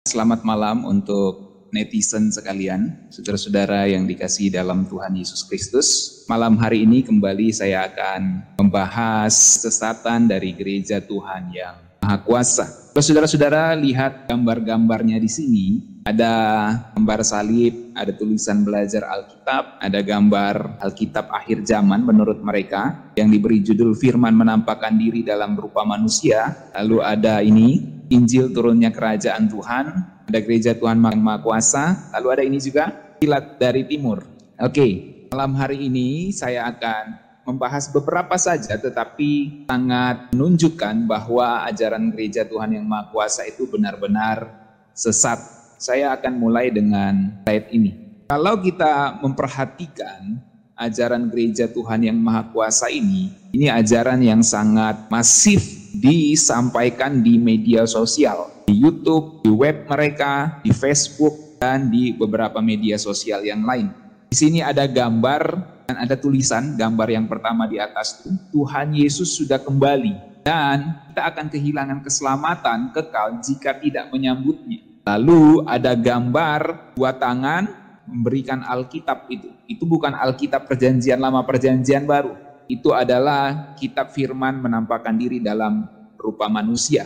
Selamat malam untuk netizen sekalian, saudara-saudara yang dikasihi dalam Tuhan Yesus Kristus. Malam hari ini kembali saya akan membahas sesatan dari gereja Tuhan yang Maha Kuasa. Saudara-saudara lihat gambar-gambarnya di sini. Ada gambar salib, ada tulisan belajar Alkitab, ada gambar Alkitab akhir zaman menurut mereka yang diberi judul Firman menampakkan diri dalam rupa manusia. Lalu ada ini Injil turunnya kerajaan Tuhan, ada gereja Tuhan yang Maha Kuasa, lalu ada ini juga kilat dari timur. Oke, malam hari ini saya akan membahas beberapa saja, tetapi sangat menunjukkan bahwa ajaran gereja Tuhan yang Maha Kuasa itu benar-benar sesat. Saya akan mulai dengan slide ini. Kalau kita memperhatikan ajaran gereja Tuhan yang Maha Kuasa ini ajaran yang sangat masif disampaikan di media sosial, di YouTube, di web mereka, di Facebook, dan di beberapa media sosial yang lain. Di sini ada gambar dan ada tulisan, gambar yang pertama di atas itu, Tuhan Yesus sudah kembali dan kita akan kehilangan keselamatan kekal jika tidak menyambutnya. Lalu ada gambar dua tangan memberikan Alkitab itu bukan Alkitab perjanjian lama, perjanjian baru. Itu adalah kitab firman menampakkan diri dalam rupa manusia.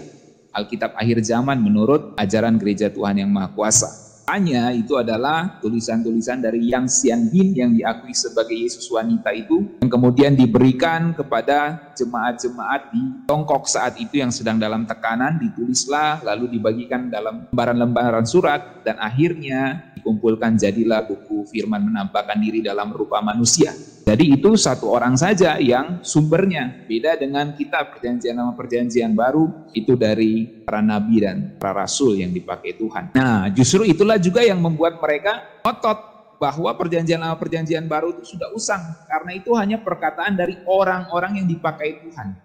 Alkitab akhir zaman menurut ajaran gereja Tuhan yang Maha Kuasa. Hanya itu adalah tulisan-tulisan dari Yang Xianbin yang diakui sebagai Yesus wanita itu, yang kemudian diberikan kepada jemaat-jemaat di Tiongkok saat itu yang sedang dalam tekanan, ditulislah lalu dibagikan dalam lembaran-lembaran surat dan akhirnya dikumpulkan jadilah buku firman menampakkan diri dalam rupa manusia. Jadi itu satu orang saja yang sumbernya, beda dengan kitab perjanjian lama perjanjian baru itu dari para nabi dan para rasul yang dipakai Tuhan. Nah, justru itulah juga yang membuat mereka ngotot bahwa perjanjian lama perjanjian baru itu sudah usang, karena itu hanya perkataan dari orang-orang yang dipakai Tuhan,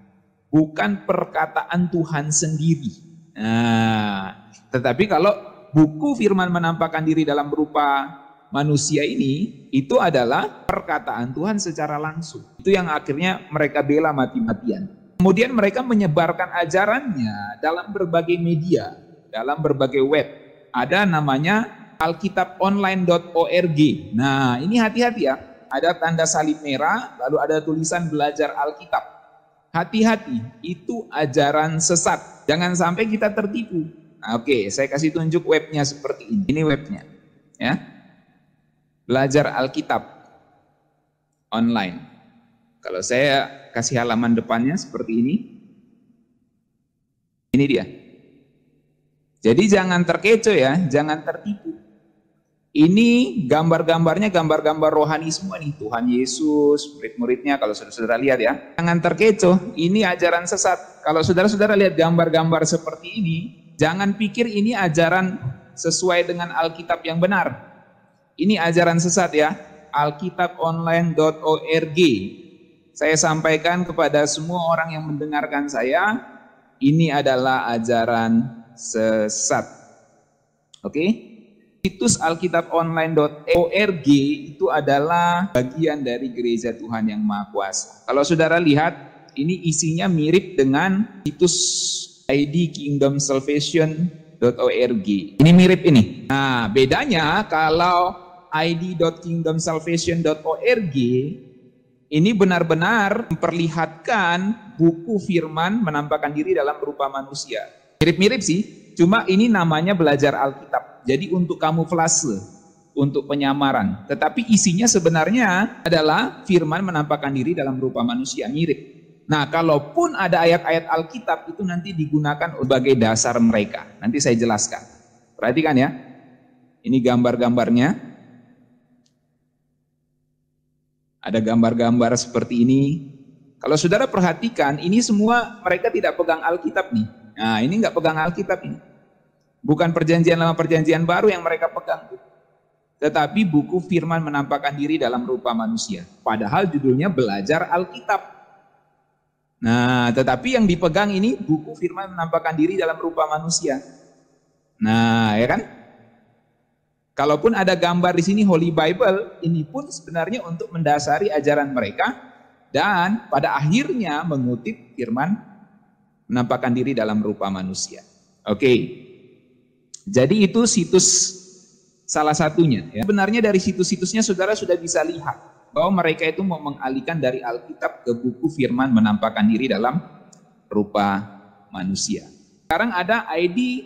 bukan perkataan Tuhan sendiri. Nah, tetapi kalau buku firman menampakkan diri dalam rupa manusia ini, itu adalah perkataan Tuhan secara langsung. Itu yang akhirnya mereka bela mati-matian. Kemudian mereka menyebarkan ajarannya dalam berbagai media, dalam berbagai web. Ada namanya alkitaponline.org. Nah, ini hati-hati ya. Ada tanda salib merah, lalu ada tulisan belajar Alkitab. Hati-hati, itu ajaran sesat. Jangan sampai kita tertipu. Nah, oke, saya kasih tunjuk webnya seperti ini. Ini webnya, ya. Belajar Alkitab online. Kalau saya kasih halaman depannya seperti ini. Ini dia. Jadi jangan terkecoh ya, jangan tertipu. Ini gambar-gambarnya gambar-gambar rohani semua nih. Tuhan Yesus, murid-muridnya kalau saudara-saudara lihat ya. Jangan terkecoh, ini ajaran sesat. Kalau saudara-saudara lihat gambar-gambar seperti ini, jangan pikir ini ajaran sesuai dengan Alkitab yang benar. Ini ajaran sesat ya, alkitaponline.org. Saya sampaikan kepada semua orang yang mendengarkan saya, ini adalah ajaran sesat. Oke? Situs alkitaponline.org itu adalah bagian dari gereja Tuhan yang Maha Kuasa. Kalau saudara lihat, ini isinya mirip dengan situs ID Kingdom Salvation.org. Ini mirip ini. Nah, bedanya kalau id.kingdomsalvation.org ini benar-benar memperlihatkan buku firman menampakkan diri dalam rupa manusia. Mirip-mirip sih, cuma ini namanya belajar Alkitab. Jadi untuk kamuflase, untuk penyamaran. Tetapi isinya sebenarnya adalah firman menampakkan diri dalam rupa manusia, mirip. Nah, kalaupun ada ayat-ayat Alkitab itu nanti digunakan sebagai dasar mereka. Nanti saya jelaskan. Perhatikan ya. Ini gambar-gambarnya. Ada gambar-gambar seperti ini. Kalau saudara perhatikan, ini semua mereka tidak pegang Alkitab nih. Nah, ini nggak pegang Alkitab ini. Bukan perjanjian lama perjanjian baru yang mereka pegang. Tetapi buku firman menampakkan diri dalam rupa manusia. Padahal judulnya belajar Alkitab. Nah, tetapi yang dipegang ini buku firman menampakkan diri dalam rupa manusia. Nah, ya kan? Kalaupun ada gambar di sini Holy Bible, ini pun sebenarnya untuk mendasari ajaran mereka dan pada akhirnya mengutip firman menampakkan diri dalam rupa manusia. Oke. Jadi itu situs salah satunya. Ya. Sebenarnya dari situs-situsnya saudara sudah bisa lihat bahwa mereka itu mau mengalihkan dari Alkitab ke buku firman menampakkan diri dalam rupa manusia. Sekarang ada ID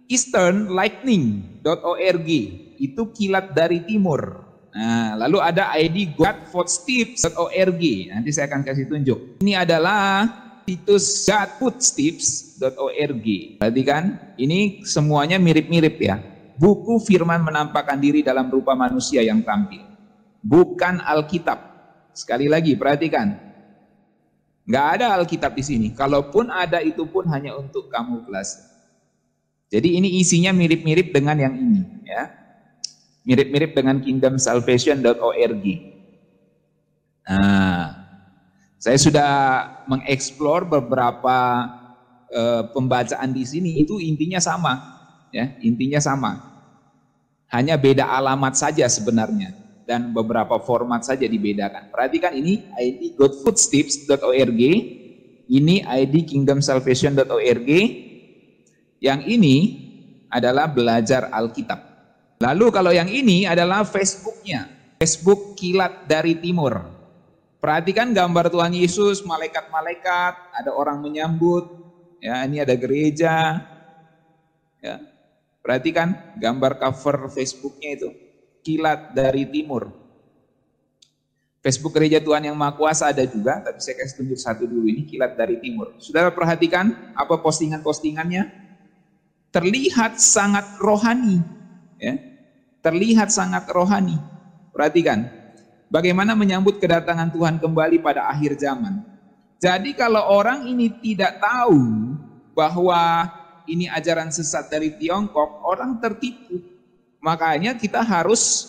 easternlightning.org, itu kilat dari timur. Nah, lalu ada ID godfootsteps.org. Nanti saya akan kasih tunjuk. Ini adalah situs godfootsteps.org. Perhatikan, ini semuanya mirip-mirip ya. Buku firman menampakkan diri dalam rupa manusia yang tampil. Bukan Alkitab. Sekali lagi, perhatikan. Nggak ada Alkitab di sini. Kalaupun ada, itu pun hanya untuk kamuflase. Jadi ini isinya mirip-mirip dengan yang ini ya. Mirip-mirip dengan kingdomsalvation.org. Nah, saya sudah mengeksplor beberapa pembacaan di sini, itu intinya sama ya, intinya sama. Hanya beda alamat saja sebenarnya dan beberapa format saja dibedakan. Perhatikan ini ID godfootsteps.org, ini ID kingdomsalvation.org. Yang ini adalah belajar Alkitab. Lalu kalau yang ini adalah Facebooknya, Facebook Kilat dari Timur. Perhatikan gambar Tuhan Yesus, malaikat-malaikat, ada orang menyambut, ya ini ada gereja. Ya. Perhatikan gambar cover Facebooknya itu, Kilat dari Timur. Facebook Gereja Tuhan yang Maha Kuasa ada juga, tapi saya kasih tunjuk satu dulu, ini Kilat dari Timur. Saudara perhatikan apa postingan-postingannya? Terlihat sangat rohani, ya. Terlihat sangat rohani. Perhatikan, bagaimana menyambut kedatangan Tuhan kembali pada akhir zaman. Jadi kalau orang ini tidak tahu bahwa ini ajaran sesat dari Tiongkok, orang tertipu. Makanya kita harus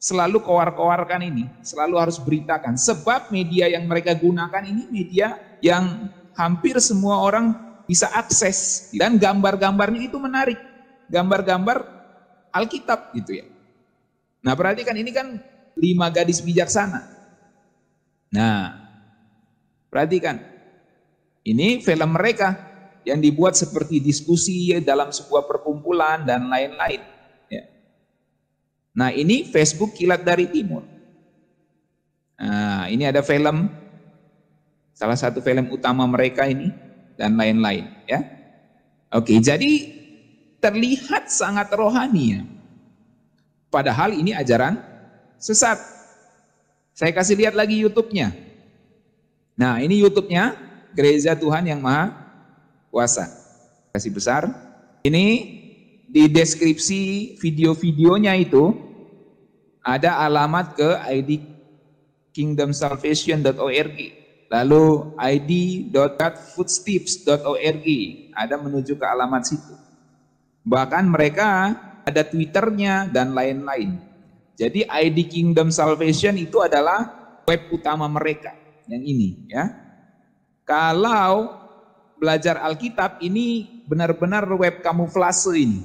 selalu kowar-kowarkan ini, selalu harus beritakan. Sebab media yang mereka gunakan ini media yang hampir semua orang bisa akses, dan gambar-gambarnya itu menarik, gambar-gambar Alkitab gitu ya. Nah perhatikan, ini kan 5 gadis bijaksana. Nah perhatikan, ini film mereka yang dibuat seperti diskusi dalam sebuah perkumpulan dan lain-lain ya. Nah ini Facebook Kilat dari Timur. Nah ini ada film, salah satu film utama mereka ini, dan lain-lain ya. Oke, jadi terlihat sangat rohani ya. Padahal ini ajaran sesat. Saya kasih lihat lagi YouTube-nya. Nah, ini YouTube-nya Gereja Tuhan yang Maha Kuasa. Kasih besar. Ini di deskripsi video-videonya itu ada alamat ke ID kingdomsalvation.org. Lalu id.godfootsteps.org, ada menuju ke alamat situ. Bahkan mereka ada Twitternya dan lain-lain. Jadi ID Kingdom Salvation itu adalah web utama mereka, yang ini ya. Kalau belajar Alkitab ini benar-benar web kamuflase ini.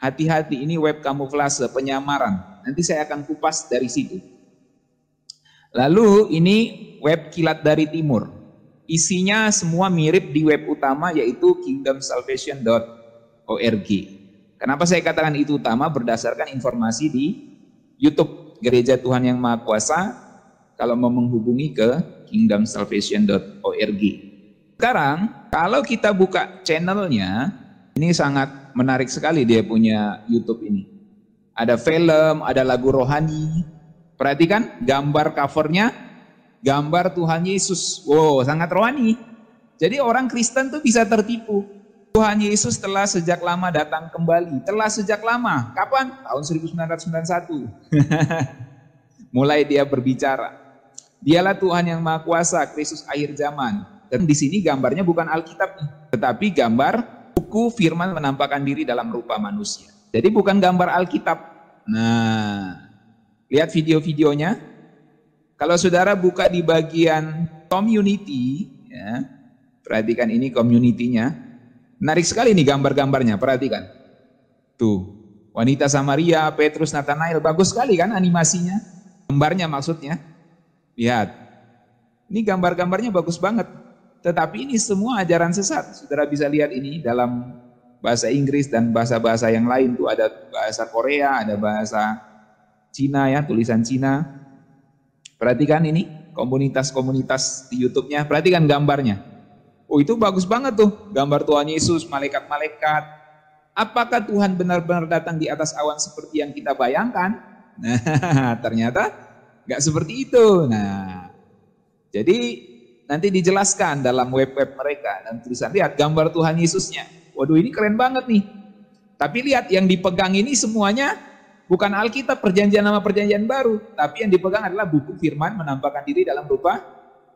Hati-hati, ini web kamuflase, penyamaran. Nanti saya akan kupas dari situ. Lalu ini web Kilat dari Timur. Isinya semua mirip di web utama, yaitu kingdomsalvation.org. Kenapa saya katakan itu utama? Berdasarkan informasi di YouTube Gereja Tuhan yang Maha Kuasa, kalau mau menghubungi ke kingdomsalvation.org. Sekarang kalau kita buka channelnya, ini sangat menarik sekali, dia punya YouTube ini. Ada film, ada lagu rohani. Perhatikan gambar covernya, gambar Tuhan Yesus. Wow, sangat rohani. Jadi orang Kristen tuh bisa tertipu. Tuhan Yesus telah sejak lama datang kembali. Telah sejak lama. Kapan? Tahun 1991. Mulai dia berbicara. Dialah Tuhan yang Maha Kuasa, Kristus akhir zaman. Dan di sini gambarnya bukan Alkitab, tetapi gambar buku firman menampakkan diri dalam rupa manusia. Jadi bukan gambar Alkitab. Nah, lihat video-videonya. Kalau saudara buka di bagian community, ya, perhatikan ini community-nya. Menarik sekali nih gambar-gambarnya, perhatikan. Tuh, wanita Samaria, Petrus, Nathanael, bagus sekali kan animasinya. Gambarnya maksudnya. Lihat. Ini gambar-gambarnya bagus banget. Tetapi ini semua ajaran sesat. Saudara bisa lihat ini dalam bahasa Inggris dan bahasa-bahasa yang lain tuh, ada bahasa Korea, ada bahasa Cina ya, tulisan Cina. Perhatikan ini komunitas-komunitas di YouTube-nya, perhatikan gambarnya. Oh, itu bagus banget tuh, gambar Tuhan Yesus, malaikat-malaikat. Apakah Tuhan benar-benar datang di atas awan seperti yang kita bayangkan? Nah, ternyata nggak seperti itu. Nah, jadi nanti dijelaskan dalam web-web mereka dan tulisan, lihat gambar Tuhan Yesusnya. Waduh, ini keren banget nih. Tapi lihat, yang dipegang ini semuanya bukan Alkitab Perjanjian Lama Perjanjian Baru, tapi yang dipegang adalah buku firman menampakkan diri dalam rupa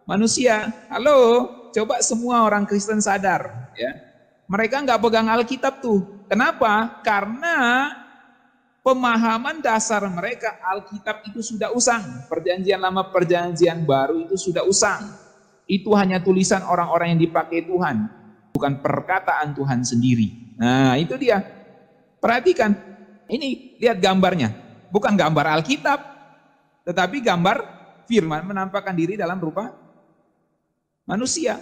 manusia. Halo, coba semua orang Kristen sadar ya. Mereka nggak pegang Alkitab tuh. Kenapa? Karena pemahaman dasar mereka Alkitab itu sudah usang. Perjanjian Lama Perjanjian Baru itu sudah usang. Itu hanya tulisan orang-orang yang dipakai Tuhan, bukan perkataan Tuhan sendiri. Nah, itu dia. Perhatikan. Ini, lihat gambarnya. Bukan gambar Alkitab, tetapi gambar firman menampakkan diri dalam rupa manusia.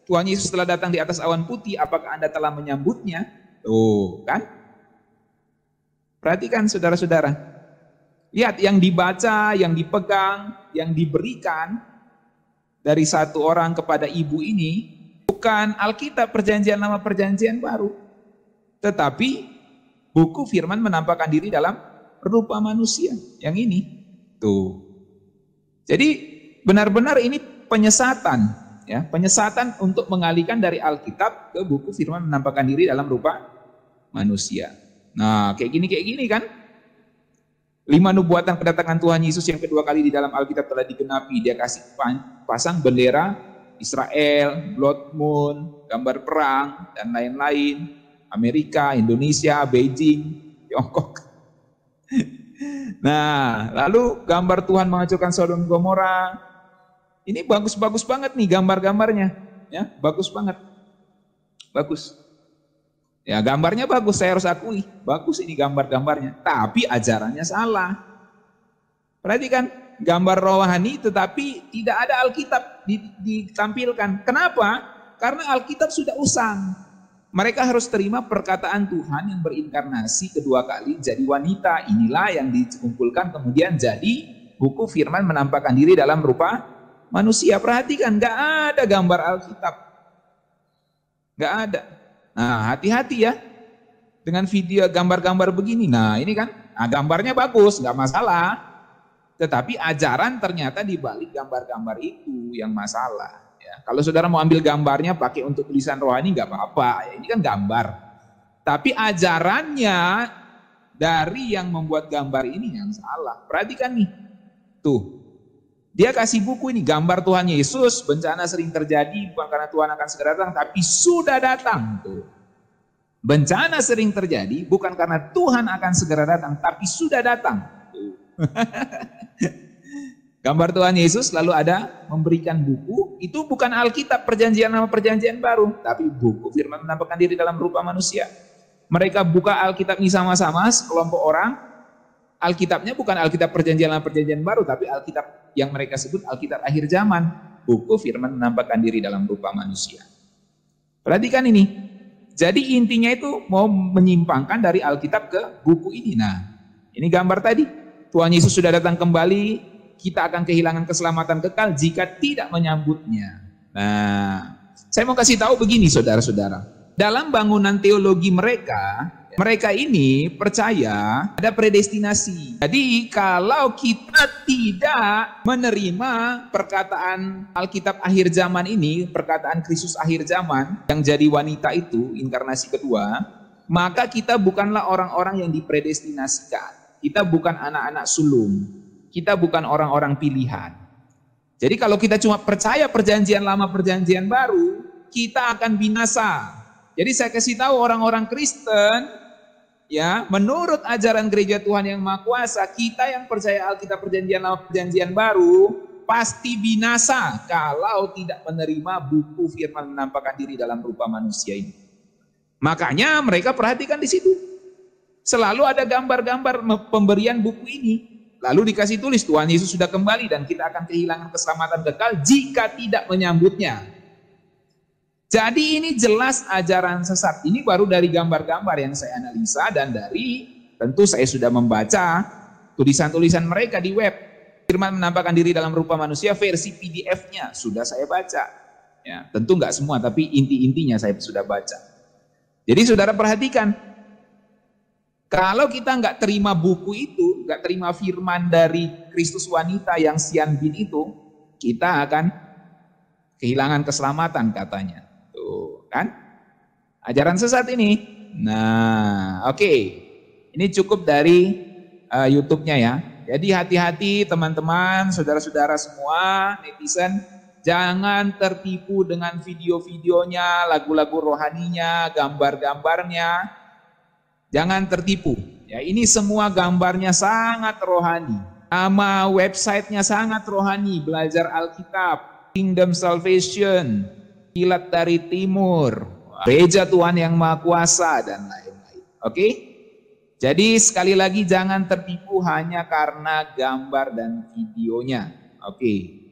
Tuhan Yesus telah datang di atas awan putih, apakah Anda telah menyambutnya? Tuh, kan? Perhatikan saudara-saudara. Lihat, yang dibaca, yang dipegang, yang diberikan dari satu orang kepada ibu ini bukan Alkitab Perjanjian Lama Perjanjian Baru, tetapi buku firman menampakkan diri dalam rupa manusia. Yang ini tuh. Jadi benar-benar ini penyesatan ya, penyesatan untuk mengalihkan dari Alkitab ke buku firman menampakkan diri dalam rupa manusia. Nah, kayak gini kan? 5 nubuatan kedatangan Tuhan Yesus yang kedua kali di dalam Alkitab telah digenapi. Dia kasih pasang bendera Israel, blood moon, gambar perang, dan lain-lain. Amerika, Indonesia, Beijing, Tiongkok. Nah, lalu gambar Tuhan menghancurkan Sodom Gomora. Ini bagus-bagus banget nih gambar-gambarnya. Ya, bagus banget. Bagus. Ya, gambarnya bagus, saya harus akui. Bagus ini gambar-gambarnya. Tapi ajarannya salah. Perhatikan, gambar rohani tetapi tidak ada Alkitab ditampilkan. Kenapa? Karena Alkitab sudah usang. Mereka harus terima perkataan Tuhan yang berinkarnasi kedua kali jadi wanita. Inilah yang dikumpulkan kemudian jadi buku firman menampakkan diri dalam rupa manusia. Perhatikan, gak ada gambar Alkitab. Gak ada. Nah, hati-hati ya dengan video gambar-gambar begini. Nah, ini kan, nah, gambarnya bagus, gak masalah. Tetapi ajaran ternyata di balik gambar-gambar itu yang masalah. Ya, kalau saudara mau ambil gambarnya pakai untuk tulisan rohani nggak apa-apa. Ya, ini kan gambar. Tapi ajarannya dari yang membuat gambar ini yang salah. Perhatikan nih, tuh. Dia kasih buku ini gambar Tuhan Yesus. Bencana sering terjadi bukan karena Tuhan akan segera datang, tapi sudah datang. Tuh. Bencana sering terjadi bukan karena Tuhan akan segera datang, tapi sudah datang. Gambar Tuhan Yesus lalu ada memberikan buku, itu bukan Alkitab Perjanjian Lama Perjanjian Baru, tapi buku firman menampakkan diri dalam rupa manusia. Mereka buka Alkitab ini sama-sama, sekelompok orang. Alkitabnya bukan Alkitab Perjanjian Lama Perjanjian Baru, tapi Alkitab yang mereka sebut Alkitab akhir zaman. Buku firman menampakkan diri dalam rupa manusia. Perhatikan ini. Jadi intinya itu mau menyimpangkan dari Alkitab ke buku ini. Nah, ini gambar tadi. Tuhan Yesus sudah datang kembali. Kita akan kehilangan keselamatan kekal jika tidak menyambutnya. Nah, saya mau kasih tahu begini saudara-saudara. Dalam bangunan teologi mereka ini percaya ada predestinasi. Jadi kalau kita tidak menerima perkataan Alkitab akhir zaman ini, perkataan Kristus akhir zaman yang jadi wanita itu, inkarnasi kedua, maka kita bukanlah orang-orang yang dipredestinasikan. Kita bukan anak-anak sulung. Kita bukan orang-orang pilihan. Jadi kalau kita cuma percaya perjanjian lama perjanjian baru, kita akan binasa. Jadi saya kasih tahu orang-orang Kristen, ya, menurut ajaran gereja Tuhan yang Maha Kuasa, kita yang percaya Alkitab perjanjian lama perjanjian baru pasti binasa kalau tidak menerima buku firman menampakkan diri dalam rupa manusia ini. Makanya mereka perhatikan di situ. Selalu ada gambar-gambar pemberian buku ini. Lalu dikasih tulis Tuhan Yesus sudah kembali dan kita akan kehilangan keselamatan kekal jika tidak menyambutnya. Jadi ini jelas ajaran sesat. Ini baru dari gambar-gambar yang saya analisa dan dari tentu saya sudah membaca tulisan-tulisan mereka di web. Firman menampakkan diri dalam rupa manusia, versi PDF-nya sudah saya baca. Ya, tentu nggak semua, tapi inti-intinya saya sudah baca. Jadi saudara perhatikan, kalau kita nggak terima buku itu, nggak terima firman dari Kristus wanita yang Sian Bin itu, kita akan kehilangan keselamatan katanya. Tuh, kan? Ajaran sesat ini. Nah, oke. Ini cukup dari YouTube-nya ya. Jadi hati-hati teman-teman, saudara-saudara semua, netizen, jangan tertipu dengan video-videonya, lagu-lagu rohaninya, gambar-gambarnya. Jangan tertipu. Ya, ini semua gambarnya sangat rohani. Nama websitenya sangat rohani, belajar Alkitab, Kingdom Salvation, Kilat dari Timur, Gereja Tuhan yang Maha Kuasa, dan lain-lain. Oke? Jadi sekali lagi jangan tertipu hanya karena gambar dan videonya. Oke.